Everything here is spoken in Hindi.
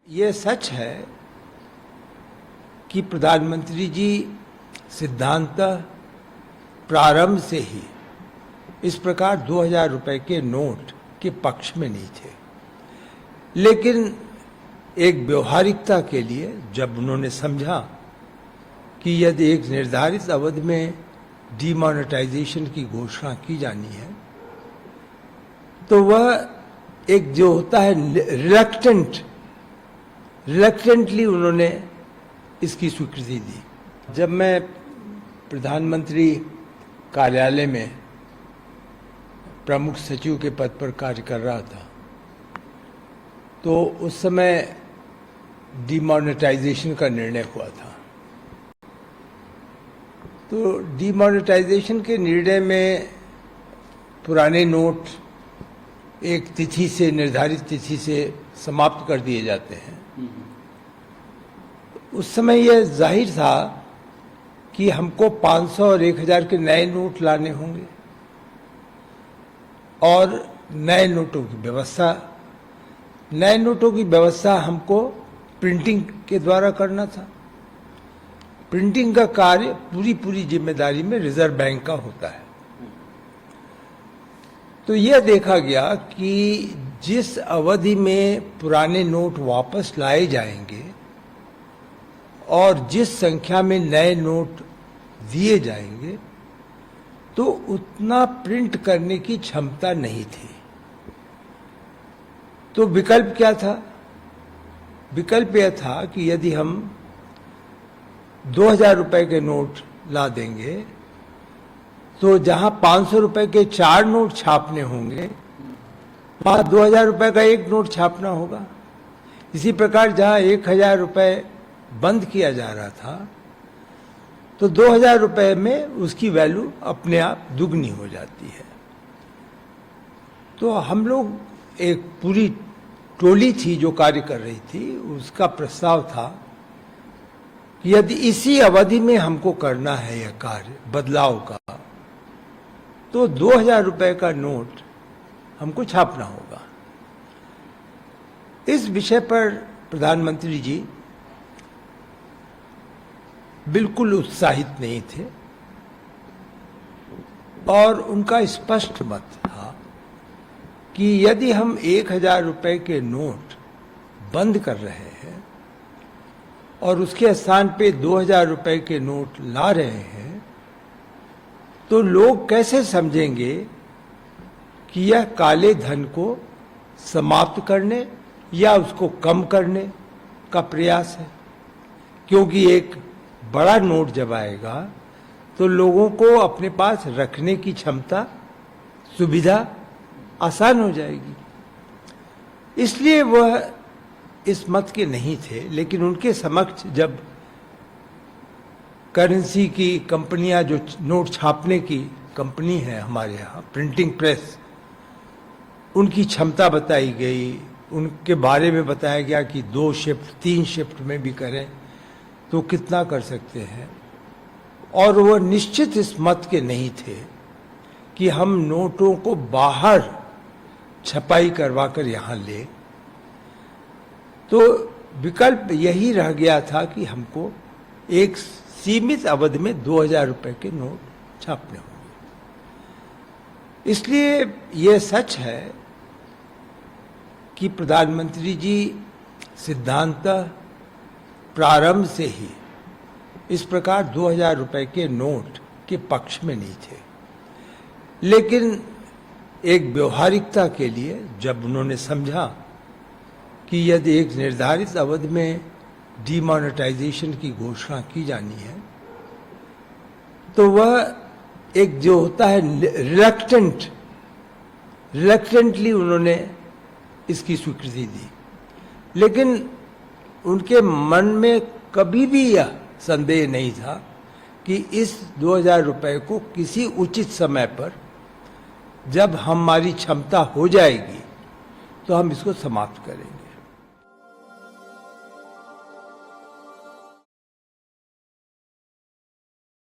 ये सच है कि प्रधानमंत्री जी सिद्धांत प्रारंभ से ही इस प्रकार 2000 रुपए के नोट के पक्ष में नहीं थे, लेकिन एक व्यवहारिकता के लिए जब उन्होंने समझा कि यदि एक निर्धारित अवधि में डिमोनेटाइजेशन की घोषणा की जानी है तो वह एक जो होता है रिलक्टेंटली उन्होंने इसकी स्वीकृति दी। जब मैं प्रधानमंत्री कार्यालय में प्रमुख सचिव के पद पर कार्य कर रहा था तो उस समय डिमोनेटाइजेशन का निर्णय हुआ था। तो डिमोनेटाइजेशन के निर्णय में पुराने नोट एक तिथि से, निर्धारित तिथि से समाप्त कर दिए जाते हैं। उस समय यह जाहिर था कि हमको 500 और 1000 के नए नोट लाने होंगे और नए नोटों की व्यवस्था हमको प्रिंटिंग के द्वारा करना था। प्रिंटिंग का कार्य पूरी जिम्मेदारी में रिजर्व बैंक का होता है। तो यह देखा गया कि जिस अवधि में पुराने नोट वापस लाए जाएंगे और जिस संख्या में नए नोट दिए जाएंगे तो उतना प्रिंट करने की क्षमता नहीं थी। तो विकल्प क्या था? विकल्प यह था कि यदि हम 2000 रुपए के नोट ला देंगे तो जहां 500 रुपए के 4 नोट छापने होंगे वहां 2000 रुपए का एक नोट छापना होगा। इसी प्रकार जहां 1000 रुपए बंद किया जा रहा था तो 2000 रुपए में उसकी वैल्यू अपने आप दुगनी हो जाती है। तो हम लोग एक पूरी टोली थी जो कार्य कर रही थी, उसका प्रस्ताव था कि यदि इसी अवधि में हमको करना है यह कार्य बदलाव का तो 2000 रुपए का नोट हमको छापना होगा। इस विषय पर प्रधानमंत्री जी बिल्कुल उत्साहित नहीं थे और उनका स्पष्ट मत था कि यदि हम 1000 रुपए के नोट बंद कर रहे हैं और उसके स्थान पे 2000 रुपए के नोट ला रहे हैं तो लोग कैसे समझेंगे कि यह काले धन को समाप्त करने या उसको कम करने का प्रयास है। क्योंकि एक बड़ा नोट जब आएगा तो लोगों को अपने पास रखने की क्षमता, सुविधा आसान हो जाएगी। इसलिए वह इस मत के नहीं थे, लेकिन उनके समक्ष जब करेंसी की कंपनियां, जो नोट छापने की कंपनी है हमारे यहाँ, प्रिंटिंग प्रेस, उनकी क्षमता बताई गई, उनके बारे में बताया गया कि 2 शिफ्ट 3 शिफ्ट में भी करें तो कितना कर सकते हैं। और वह निश्चित इस मत के नहीं थे कि हम नोटों को बाहर छपाई करवा कर यहाँ ले। तो विकल्प यही रह गया था कि हमको एक सीमित अवधि में 2000 रुपए के नोट छापने होंगे। इसलिए यह सच है कि प्रधानमंत्री जी सिद्धांत प्रारंभ से ही इस प्रकार 2000 रुपए के नोट के पक्ष में नहीं थे, लेकिन एक व्यवहारिकता के लिए जब उन्होंने समझा कि यदि एक निर्धारित अवधि में डिमोनेटाइजेशन की घोषणा की जानी है तो वह एक जो होता है रिलक्टेंटली उन्होंने इसकी स्वीकृति दी। लेकिन उनके मन में कभी भी यह संदेह नहीं था कि इस 2000 रुपए को किसी उचित समय पर जब हमारी क्षमता हो जाएगी तो हम इसको समाप्त करेंगे।